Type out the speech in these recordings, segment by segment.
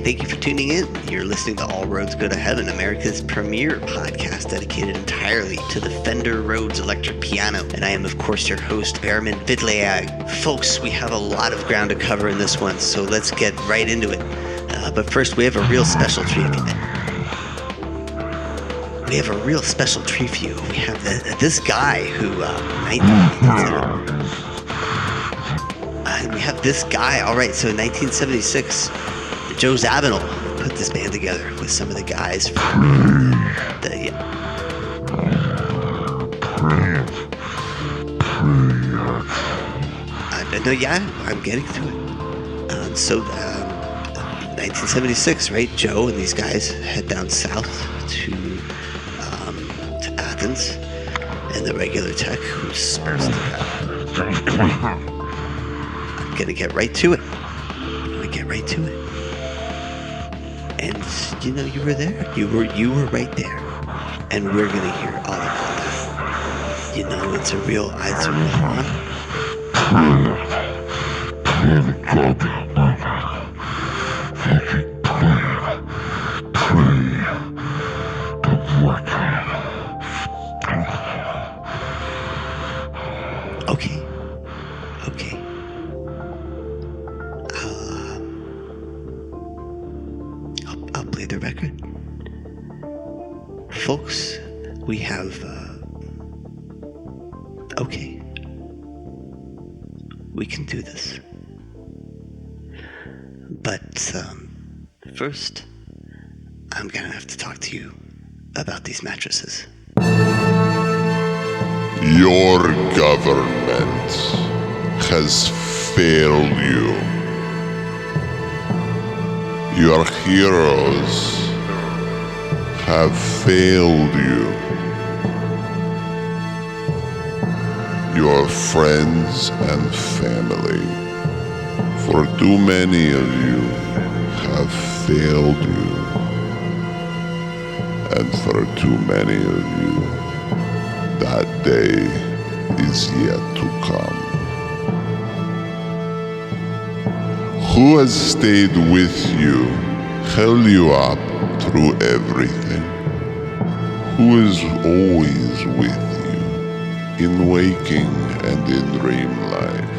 thank you for tuning in. You're listening to All Roads Go to Heaven, America's premier podcast dedicated entirely to the Fender Rhodes electric piano. And I am, of course, your host, Behrman Vidlayag. Folks, we have a lot of ground to cover in this one, so let's get right into it. But first, we have a real special treat. We have a real special treat for you. We have this guy who, we have this guy. All right, so in 1976, Joe Zawinul put this band together with some of the guys from the. I'm getting to it. 1976, right? Joe and these guys head down south to Athens, and the regular tech who's supposed to I'm gonna get right to it. And you know, you were there. You were right there, and we're gonna hear all about that. You know, it's a real honor. Okay. I'll play the record. Folks, we have, we can do this. But, first, I'm gonna have to talk to you about these mattresses. Your government has failed you. Your heroes have failed you. Your friends and family, for too many of you, have failed you. And for too many of you, that day is yet to come. Who has stayed with you, held you up through everything? Who is always with you, in waking and in dream life,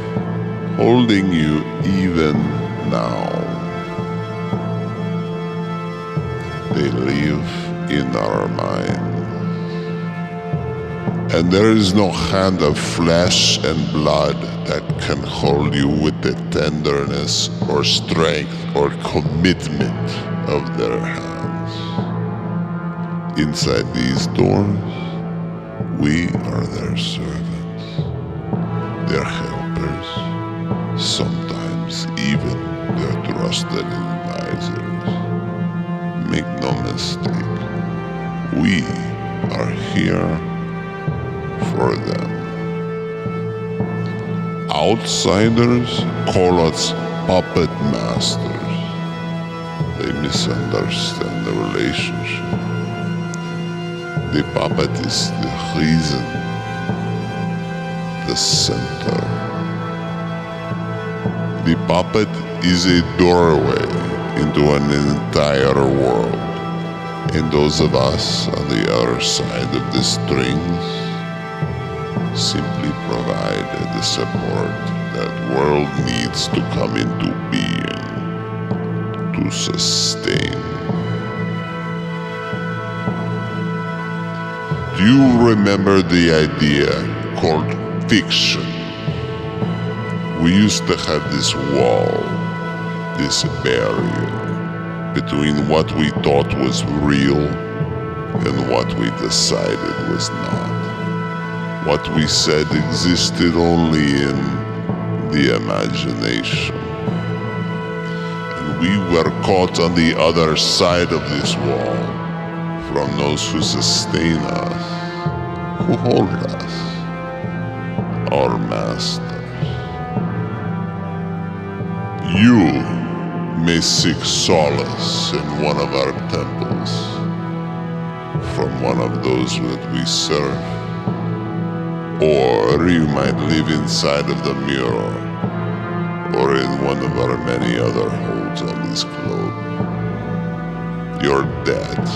holding you even now? They live in our minds. And there is no hand of flesh and blood that can hold you with the tenderness or strength or commitment of their hands. Inside these doors, we are their servants, their helpers, sometimes even their trusted advisors. Make no mistake, we are here for them. Outsiders call us puppet masters. They misunderstand the relationship. The puppet is the reason, the center. The puppet is a doorway into an entire world. And those of us on the other side of the strings simply provide the support that world needs to come into being, to sustain. Do you remember the idea called fiction? We used to have this wall, this barrier between what we thought was real and what we decided was not. What we said existed only in the imagination. And we were caught on the other side of this wall from those who sustain us, who hold us, our masters. You may seek solace in one of our temples from one of those that we serve. Or you might live inside of the mirror, or in one of our many other holes on this globe. your debt,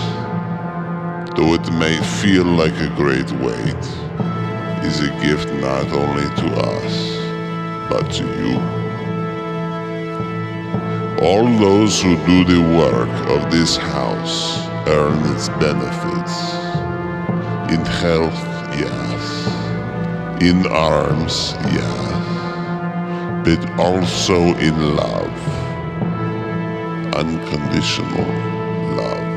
though it may feel like a great weight, is a gift not only to us, but to you. All those who do the work of this house earn its benefits. In health, yes. In arms, yes. But also in love. Unconditional love.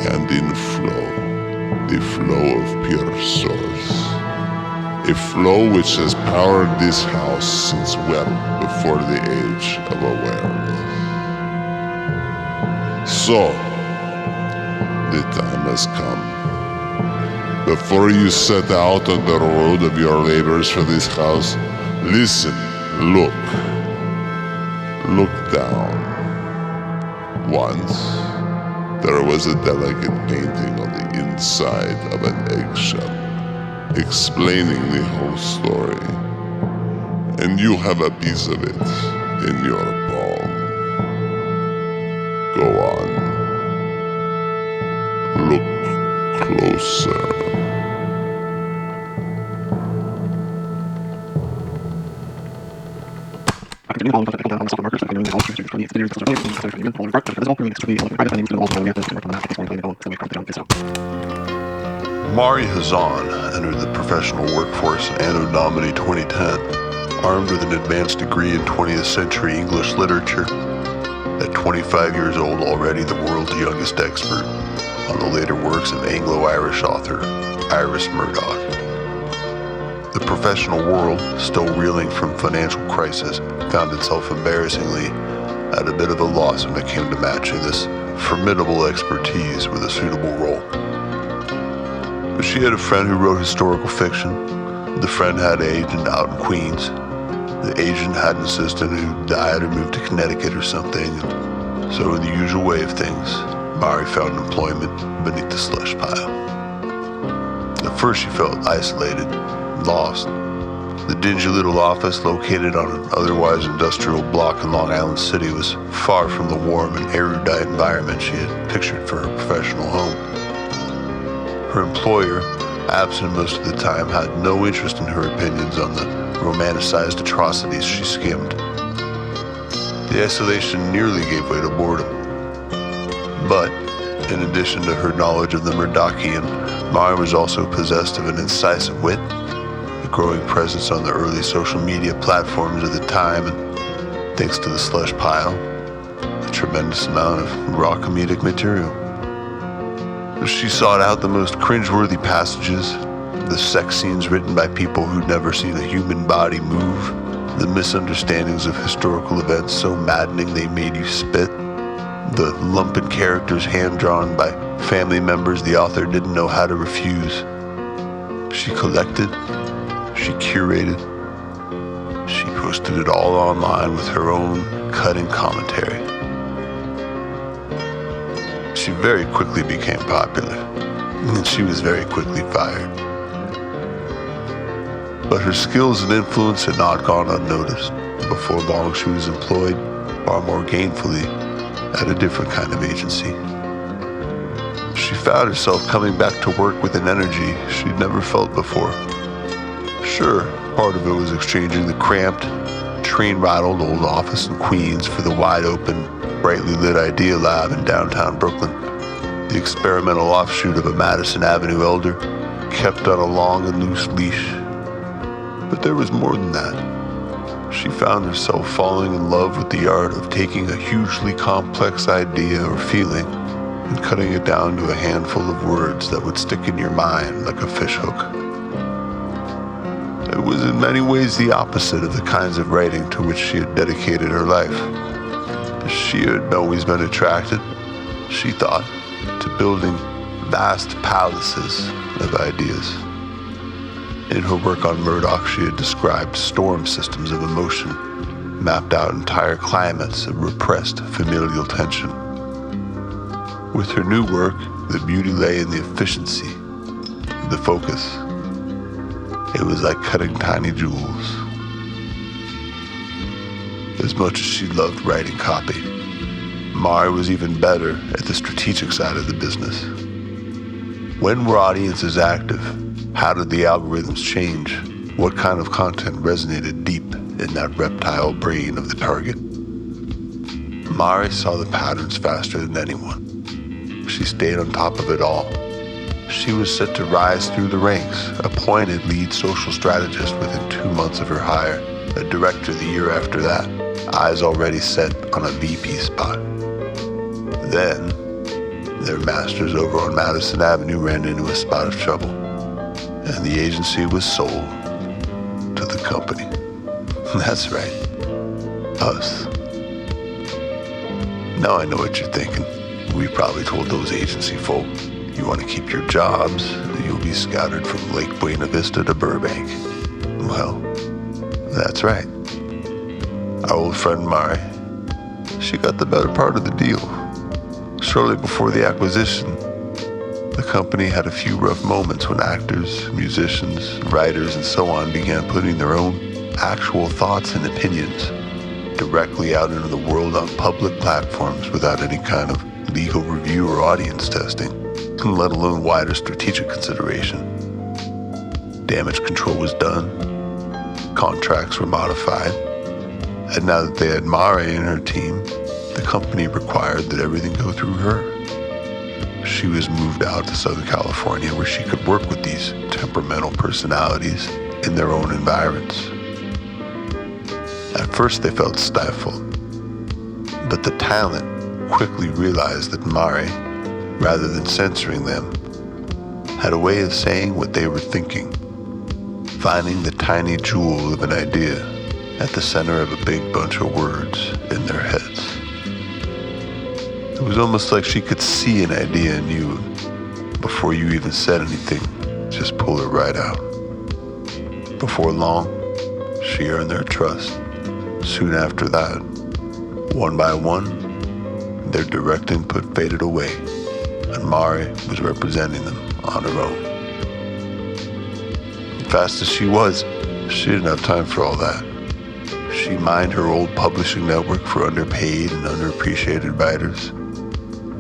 And in flow. The flow of pure source. A flow which has powered this house since well before the age of awareness. So, the time has come. Before you set out on the road of your labors for this house, listen, look down. Once, there was a delicate painting on the inside of an eggshell, explaining the whole story, and you have a piece of it in your palm. Go on. Look closer. Mari Hazan entered the professional workforce Anno Domini 2010, armed with an advanced degree in 20th century English literature. At 25 years old, already the world's youngest expert on the later works of Anglo-Irish author Iris Murdoch. The professional world, still reeling from financial crisis, found itself embarrassingly at a bit of a loss when it came to matching this formidable expertise with a suitable role. But she had a friend who wrote historical fiction. The friend had an agent out in Queens. The agent had an assistant who died or moved to Connecticut or something. And so in the usual way of things, Mari found employment beneath the slush pile. At first she felt isolated, lost. The dingy little office located on an otherwise industrial block in Long Island City was far from the warm and erudite environment she had pictured for her professional home. Her employer, absent most of the time, had no interest in her opinions on the romanticized atrocities she skimmed. The isolation nearly gave way to boredom. But, in addition to her knowledge of the Murdochian, Mari was also possessed of an incisive wit, a growing presence on the early social media platforms of the time, and, thanks to the slush pile, a tremendous amount of raw comedic material. She sought out the most cringeworthy passages, the sex scenes written by people who'd never seen a human body move, the misunderstandings of historical events so maddening they made you spit, the lumpen characters hand-drawn by family members the author didn't know how to refuse. She collected, she curated, she posted it all online with her own cutting commentary. She very quickly became popular, and she was very quickly fired. But her skills and influence had not gone unnoticed. Before long, she was employed far more gainfully at a different kind of agency. She found herself coming back to work with an energy she'd never felt before. Sure, part of it was exchanging the cramped, train-rattled old office in Queens for the wide-open, brightly lit Idea Lab in downtown Brooklyn, the experimental offshoot of a Madison Avenue elder, kept on a long and loose leash. But there was more than that. She found herself falling in love with the art of taking a hugely complex idea or feeling and cutting it down to a handful of words that would stick in your mind like a fishhook. It was in many ways the opposite of the kinds of writing to which she had dedicated her life. She had always been attracted, she thought, to building vast palaces of ideas. In her work on Murdoch, she had described storm systems of emotion, mapped out entire climates of repressed familial tension. With her new work, the beauty lay in the efficiency, the focus. It was like cutting tiny jewels. As much as she loved writing copy, Mari was even better at the strategic side of the business. When were audiences active? How did the algorithms change? What kind of content resonated deep in that reptile brain of the target? Mari saw the patterns faster than anyone. She stayed on top of it all. She was set to rise through the ranks, appointed lead social strategist within 2 months of her hire, a director the year after that, eyes already set on a VP spot. Then, their masters over on Madison Avenue ran into a spot of trouble, and the agency was sold to the company. That's right, us. Now I know what you're thinking. We probably told those agency folk, you want to keep your jobs, you'll be scattered from Lake Buena Vista to Burbank. Well, that's right. Our old friend Mari, she got the better part of the deal. Shortly before the acquisition, the company had a few rough moments when actors, musicians, writers, and so on began putting their own actual thoughts and opinions directly out into the world on public platforms without any kind of legal review or audience testing, let alone wider strategic consideration. Damage control was done, contracts were modified, and now that they had Mari and her team, the company required that everything go through her. She was moved out to Southern California where she could work with these temperamental personalities in their own environs. At first they felt stifled, but the talent quickly realized that Mari, rather than censoring them, had a way of saying what they were thinking, finding the tiny jewel of an idea at the center of a big bunch of words in their heads. It was almost like she could see an idea in you before you even said anything, just pull it right out. Before long, she earned their trust. Soon after that, one by one, their direct input faded away, and Mari was representing them on her own. Fast as she was, she didn't have time for all that. She mined her old publishing network for underpaid and underappreciated writers.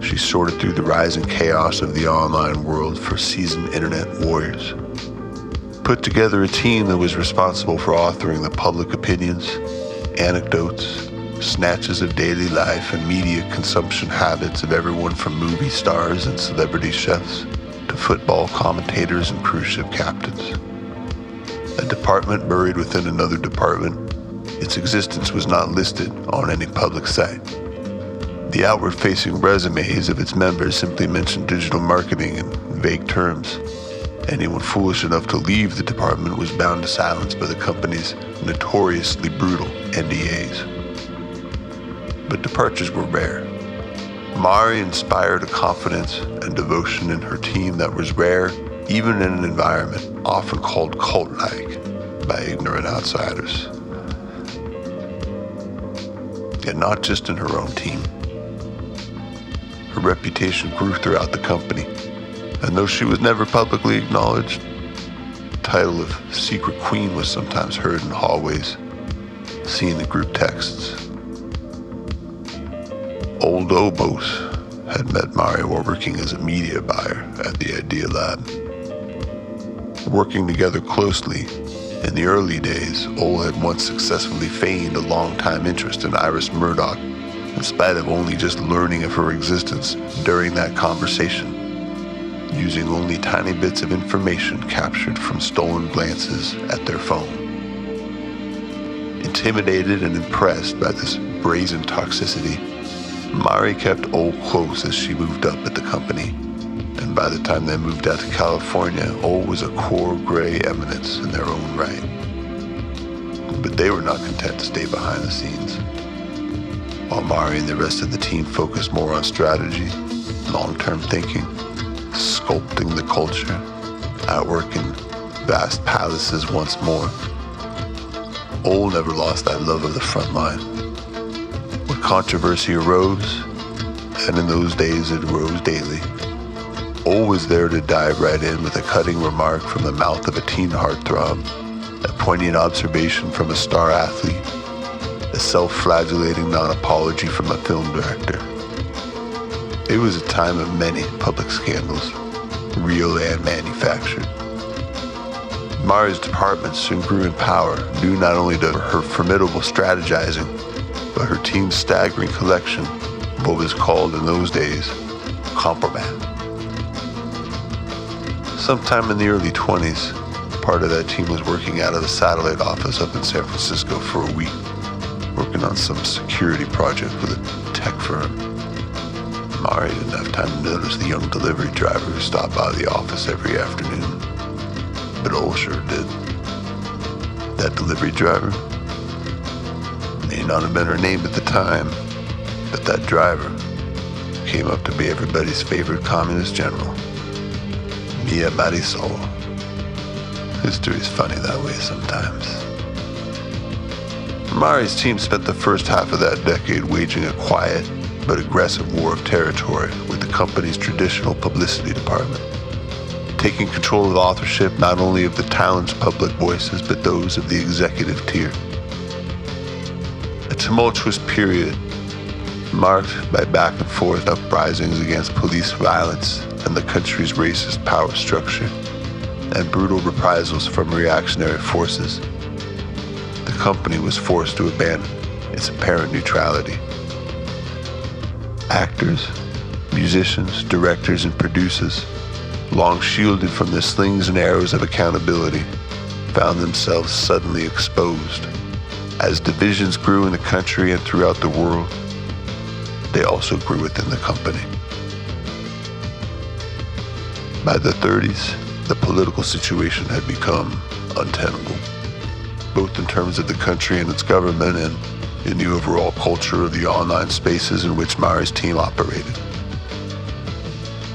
She sorted through the rising chaos of the online world for seasoned internet warriors. Put together a team that was responsible for authoring the public opinions, anecdotes, snatches of daily life and media consumption habits of everyone from movie stars and celebrity chefs to football commentators and cruise ship captains. A department buried within another department, its existence was not listed on any public site. The outward-facing resumes of its members simply mentioned digital marketing in vague terms. Anyone foolish enough to leave the department was bound to silence by the company's notoriously brutal NDAs. But departures were rare. Mari inspired a confidence and devotion in her team that was rare even in an environment often called cult-like by ignorant outsiders. And not just in her own team. Her reputation grew throughout the company, and though she was never publicly acknowledged, the title of Secret Queen was sometimes heard in hallways, seen in group texts. Old Obos had met Mari while working as a media buyer at the Idea Lab. Working together closely, in the early days, Ol had once successfully feigned a long-time interest in Iris Murdoch, in spite of only just learning of her existence during that conversation, using only tiny bits of information captured from stolen glances at their phone. Intimidated and impressed by this brazen toxicity, Mari kept Ol close as she moved up at the company, and by the time they moved out to California, Ol was a core gray eminence in their own right. But they were not content to stay behind the scenes. While Mari and the rest of the team focused more on strategy, long-term thinking, sculpting the culture, outworking vast palaces once more, Ol never lost that love of the front line. When controversy arose, and in those days it arose daily, Ol was there to dive right in with a cutting remark from the mouth of a teen heartthrob, a poignant observation from a star athlete, a self-flagellating non-apology from a film director. It was a time of many public scandals, real and manufactured. Mari's department soon grew in power, due not only to her formidable strategizing, but her team's staggering collection of what was called in those days compromat. Sometime in the early 20s, part of that team was working out of the satellite office up in San Francisco for a week, working on some security project with a tech firm. Mari didn't have time to notice the young delivery driver who stopped by the office every afternoon, but Ole sure did. That delivery driver may not have been her name at the time, but that driver came up to be everybody's favorite communist general, Mia Marisol. History's funny that way sometimes. Mari's team spent the first half of that decade waging a quiet but aggressive war of territory with the company's traditional publicity department, taking control of authorship not only of the talent's public voices but those of the executive tier. A tumultuous period marked by back and forth uprisings against police violence and the country's racist power structure, and brutal reprisals from reactionary forces. The company was forced to abandon its apparent neutrality. Actors, musicians, directors, and producers, long shielded from the slings and arrows of accountability, found themselves suddenly exposed. As divisions grew in the country and throughout the world, they also grew within the company. By the 30s, the political situation had become untenable, both in terms of the country and its government and in the overall culture of the online spaces in which Mari's team operated.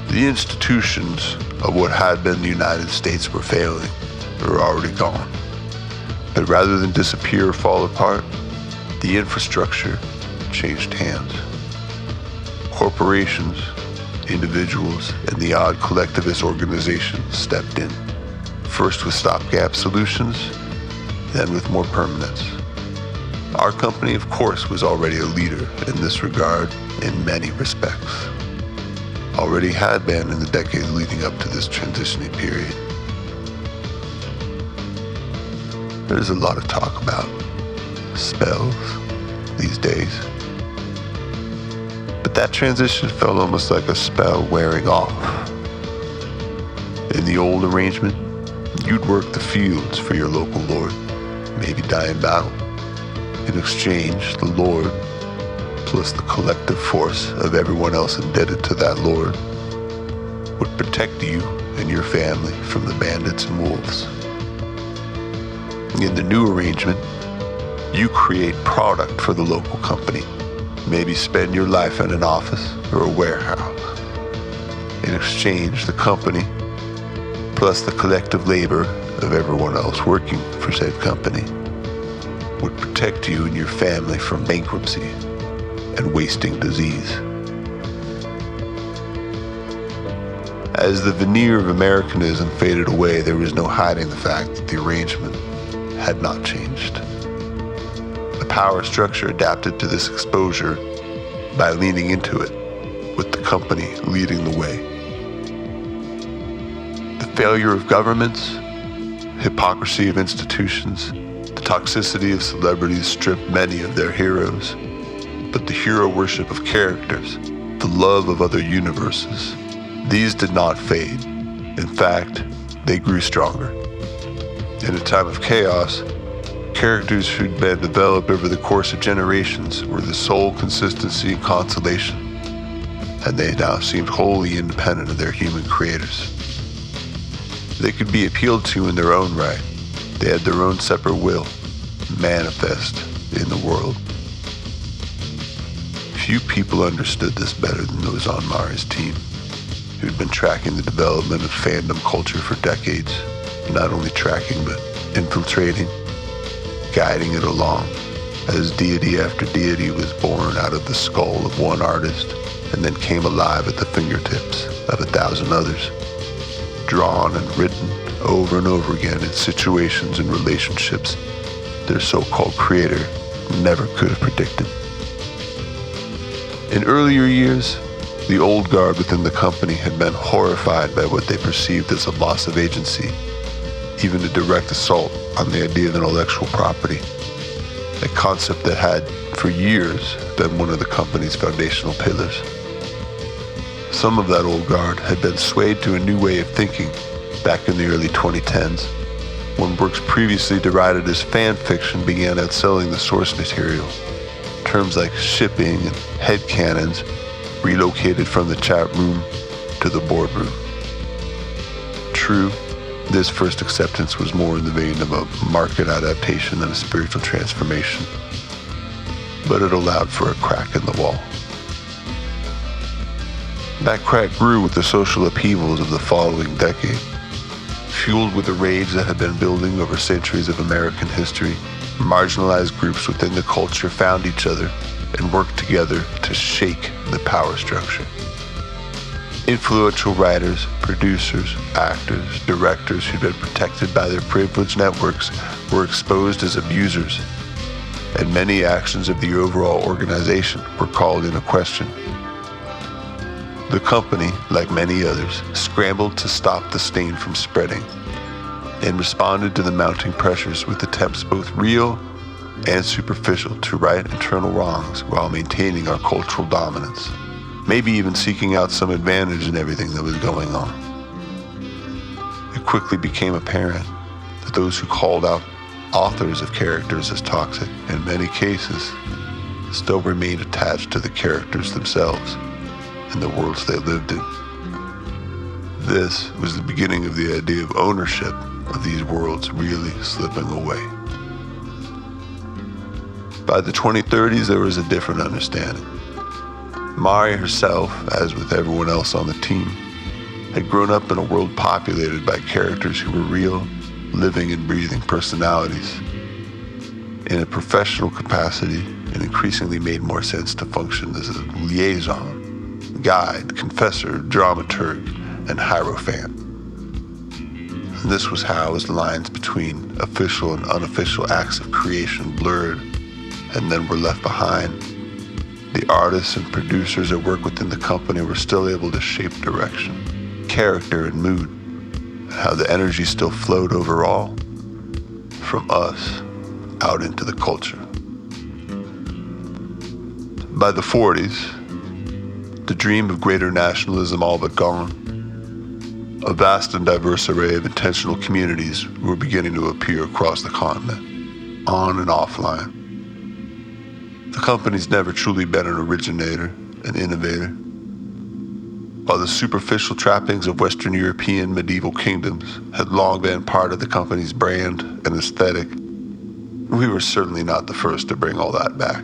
The institutions of what had been the United States were failing, or already gone. But rather than disappear or fall apart, the infrastructure changed hands. Corporations, individuals, and the odd collectivist organizations stepped in, first with stopgap solutions, then with more permanence. Our company, of course, was already a leader in this regard in many respects. Already had been in the decades leading up to this transitioning period. There's a lot of talk about spells these days. But that transition felt almost like a spell wearing off. In the old arrangement, you'd work the fields for your local lord, maybe die in battle. In exchange, the lord, plus the collective force of everyone else indebted to that lord, would protect you and your family from the bandits and wolves. In the new arrangement, you create product for the local company, maybe spend your life in an office or a warehouse. In exchange, the company, plus the collective labor of everyone else working for said company, would protect you and your family from bankruptcy and wasting disease. As the veneer of Americanism faded away, there was no hiding the fact that the arrangement had not changed. The power structure adapted to this exposure by leaning into it, with the company leading the way. The failure of governments, hypocrisy of institutions, the toxicity of celebrities stripped many of their heroes, but the hero worship of characters, the love of other universes, these did not fade. In fact, they grew stronger. In a time of chaos, characters who'd been developed over the course of generations were the sole consistency and consolation, and they now seemed wholly independent of their human creators. They could be appealed to in their own right. They had their own separate will, manifest in the world. Few people understood this better than those on Mari's team, who'd been tracking the development of fandom culture for decades, not only tracking but infiltrating, guiding it along, as deity after deity was born out of the skull of one artist and then came alive at the fingertips of 1,000 others, drawn and written over and over again in situations and relationships their so-called creator never could have predicted. In earlier years, The old guard within the company had been horrified by what they perceived as a loss of agency, even a direct assault on the idea of intellectual property, a concept that had, for years, been one of the company's foundational pillars. Some of that old guard had been swayed to a new way of thinking back in the early 2010s, when works previously derided as fan fiction began outselling the source material. Terms like shipping and headcanons relocated from the chat room to the boardroom. True, this first acceptance was more in the vein of a market adaptation than a spiritual transformation, but it allowed for a crack in the wall. That crack grew with the social upheavals of the following decade. Fueled with the rage that had been building over centuries of American history, marginalized groups within the culture found each other and worked together to shake the power structure. Influential writers, producers, actors, directors who'd been protected by their privileged networks were exposed as abusers, and many actions of the overall organization were called into question. The company, like many others, scrambled to stop the stain from spreading and responded to the mounting pressures with attempts both real and superficial to right internal wrongs while maintaining our cultural dominance, maybe even seeking out some advantage in everything that was going on. It quickly became apparent that those who called out authors of characters as toxic, in many cases, still remained attached to the characters themselves and the worlds they lived in. This was the beginning of the idea of ownership of these worlds really slipping away. By the 2030s, there was a different understanding. Mari herself, as with everyone else on the team, had grown up in a world populated by characters who were real, living and breathing personalities. In a professional capacity, it increasingly made more sense to function as a liaison, guide, confessor, dramaturg, and hierophant. And this was how, as lines between official and unofficial acts of creation blurred and then were left behind, the artists and producers that work within the company were still able to shape direction, character, and mood, and how the energy still flowed overall from us out into the culture. By the 40s, the dream of greater nationalism all but gone, a vast and diverse array of intentional communities were beginning to appear across the continent, on and offline. The company's never truly been an originator, an innovator. While the superficial trappings of Western European medieval kingdoms had long been part of the company's brand and aesthetic, we were certainly not the first to bring all that back.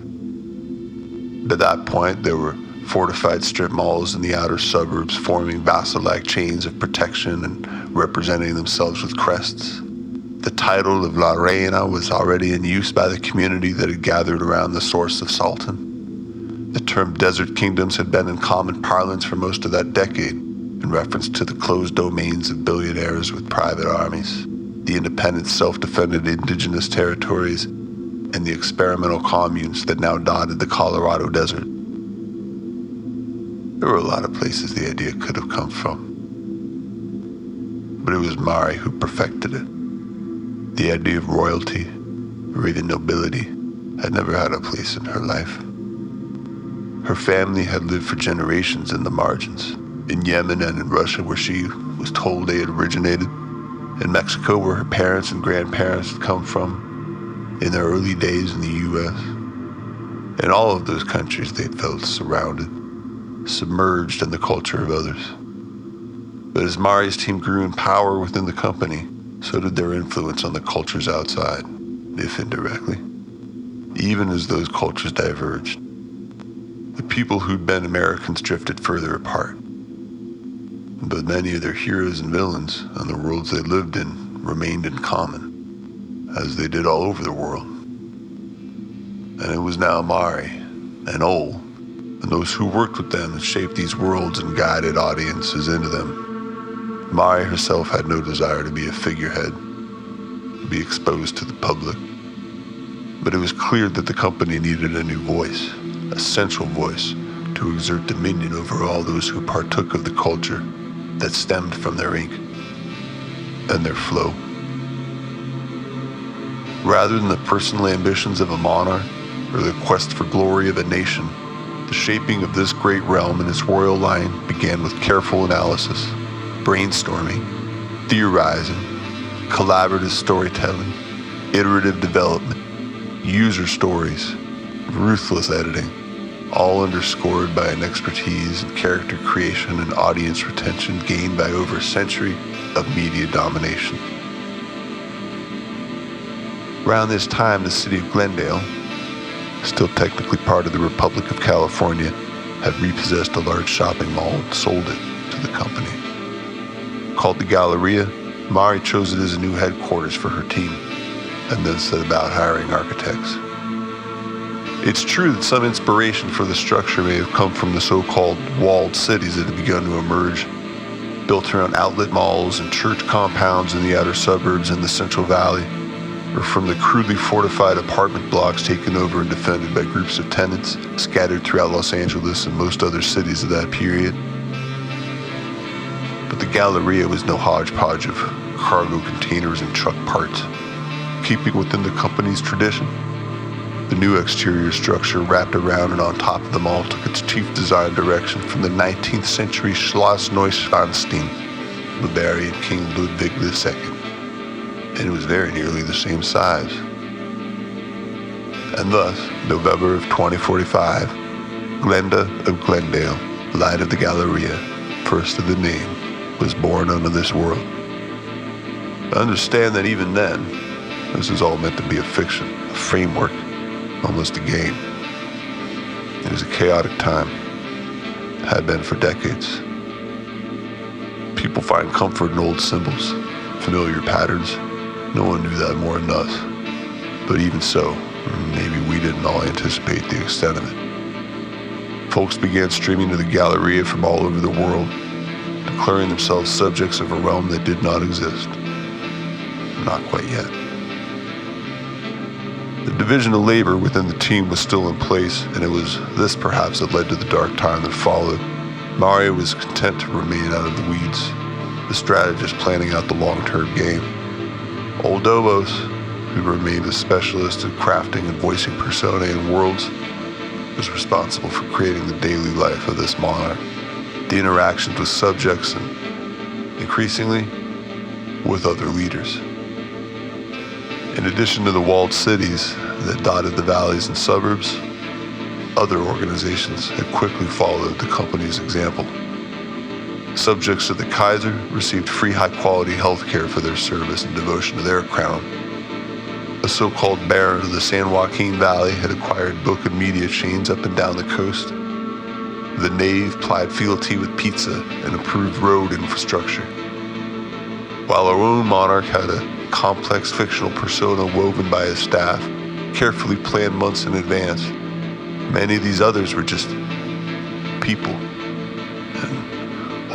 By that point, there were fortified strip malls in the outer suburbs forming vassal-like chains of protection and representing themselves with crests. The title of La Reina was already in use by the community that had gathered around the source of Sultan. The term desert kingdoms had been in common parlance for most of that decade, in reference to the closed domains of billionaires with private armies, the independent self-defended indigenous territories, and the experimental communes that now dotted the Colorado desert. There were a lot of places the idea could have come from, but it was Mari who perfected it. The idea of royalty, or even nobility, had never had a place in her life. Her family had lived for generations in the margins, in Yemen and in Russia where she was told they had originated, in Mexico where her parents and grandparents had come from, in their early days in the U.S. In all of those countries they felt surrounded, submerged in the culture of others. But as Mari's team grew in power within the company, so did their influence on the cultures outside, if indirectly. Even as those cultures diverged, the people who'd been Americans drifted further apart. But many of their heroes and villains and the worlds they lived in remained in common, as they did all over the world. And it was now Mari and Ol, and those who worked with them and shaped these worlds and guided audiences into them. Mari herself had no desire to be a figurehead, to be exposed to the public. But it was clear that the company needed a new voice, a central voice, to to exert dominion over all those who partook of the culture that stemmed from their ink and their flow. Rather than the personal ambitions of a monarch or the quest for glory of a nation, the shaping of this great realm and its royal line began with careful analysis, brainstorming, theorizing, collaborative storytelling, iterative development, user stories, ruthless editing, all underscored by an expertise in character creation and audience retention gained by over a century of media domination. Around this time, the city of Glendale, still technically part of the Republic of California, had repossessed a large shopping mall and sold it to the company. Called the Galleria, Mari chose it as a new headquarters for her team, and then set about hiring architects. It's true that some inspiration for the structure may have come from the so-called walled cities that had begun to emerge, built around outlet malls and church compounds in the outer suburbs and the Central Valley, or from the crudely fortified apartment blocks taken over and defended by groups of tenants scattered throughout Los Angeles and most other cities of that period. But the Galleria was no hodgepodge of cargo containers and truck parts. Keeping within the company's tradition, the new exterior structure wrapped around and on top of the mall took its chief design direction from the 19th century Schloss Neuschwanstein, Bavarian King Ludwig II. And it was very nearly the same size. And thus, November of 2045, Glenda of Glendale, Light of the Galleria, first of the name, was born unto this world. I understand that even then, this is all meant to be a fiction, a framework, almost a game. It was a chaotic time, had been for decades. People find comfort in old symbols, familiar patterns. No one knew that more than us. But even so, maybe we didn't all anticipate the extent of it. Folks began streaming to the Galleria from all over the world, declaring themselves subjects of a realm that did not exist. Not quite yet. The division of labor within the team was still in place, and it was this perhaps that led to the dark time that followed. Mario was content to remain out of the weeds, the strategist planning out the long-term game. Old Dobos, who remained a specialist in crafting and voicing personae and worlds, was responsible for creating the daily life of this monarch, the interactions with subjects, and increasingly, with other leaders. In addition to the walled cities that dotted the valleys and suburbs, other organizations had quickly followed the company's example. Subjects of the Kaiser received free high-quality health care for their service and devotion to their crown. A so-called baron of the San Joaquin Valley had acquired book and media chains up and down the coast. The knave plied fealty with pizza and improved road infrastructure. While our own monarch had a complex fictional persona woven by his staff, carefully planned months in advance, many of these others were just people.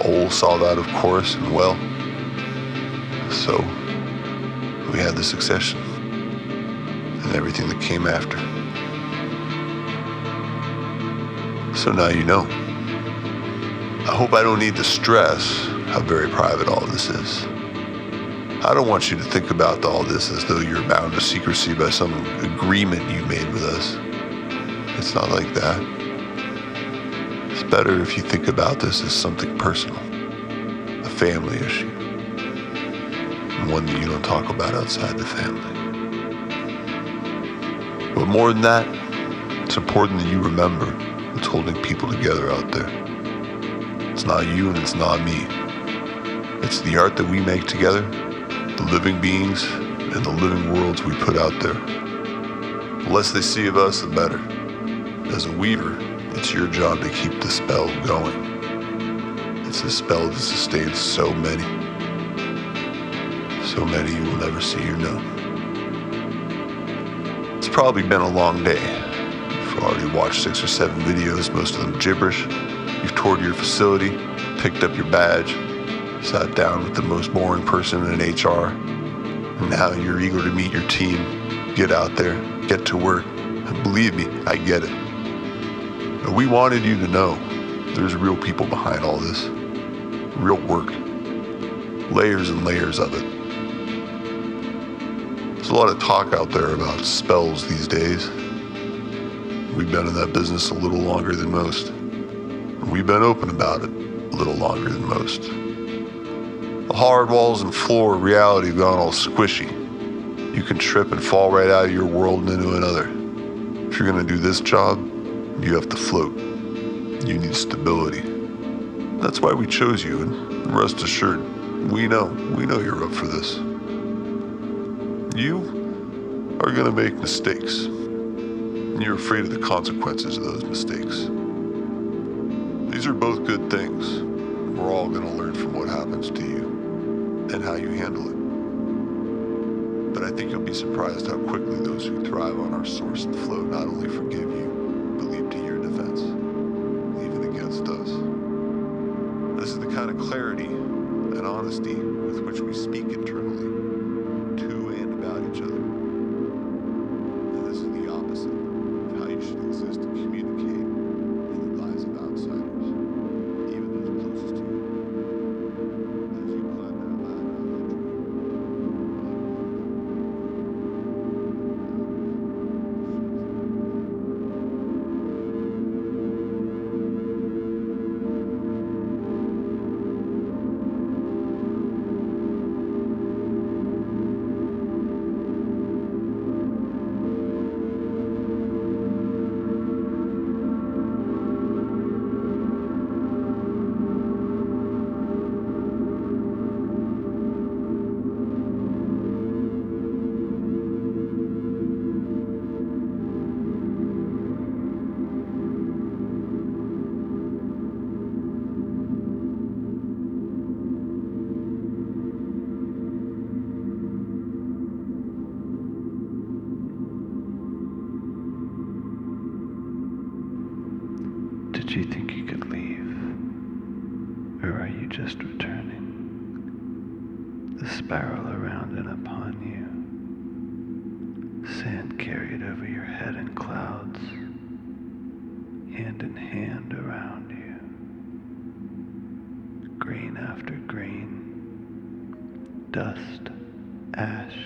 All sold out, of course, and well. So, we had the succession and everything that came after. So now you know. I hope I don't need to stress how very private all this is. I don't want you to think about all this as though you're bound to secrecy by some agreement you made with us. It's not like that. It's better if you think about this as something personal, a family issue, and one that you don't talk about outside the family. But more than that, it's important that you remember what's holding people together out there. It's not you and it's not me. It's the art that we make together, the living beings, and the living worlds we put out there. The less they see of us, the better. As a weaver, it's your job to keep the spell going. It's a spell that sustains so many you will never see or know. It's probably been a long day. You've already watched 6 or 7 videos, most of them gibberish. You've toured your facility, picked up your badge, sat down with the most boring person in HR, and now you're eager to meet your team, get out there, get to work, and believe me, I get it. And we wanted you to know there's real people behind all this. Real work. Layers and layers of it. There's a lot of talk out there about spells these days. We've been in that business a little longer than most. We've been open about it a little longer than most. The hard walls and floor of reality have gone all squishy. You can trip and fall right out of your world and into another. If you're gonna do this job, you have to float. You need stability. That's why we chose you, and rest assured, we know you're up for this. You are gonna make mistakes, and you're afraid of the consequences of those mistakes. These are both good things. We're all gonna learn from what happens to you and how you handle it. But I think you'll be surprised how quickly those who thrive on our source and flow not only forgive you, but leap to your defense, even against us. This is the kind of clarity and honesty with which we speak internally to and about each other. And this is the opposite of how you should exist and communicate in the lives of outsiders, even those closest to you. As you climb that ladder of entry, Did you think you could leave? Or are you just returning? The spiral around and upon you. Sand carried over your head in clouds. Hand in hand around you. Grain after grain. Dust, ash,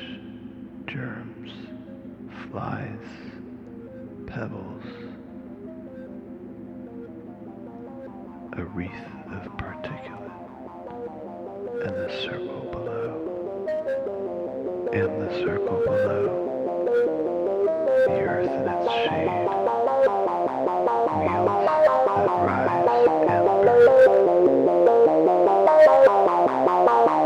germs, flies, pebbles. A wreath of particulate, and the circle below, and the circle below, the earth and its shade, wheels that rise and burn.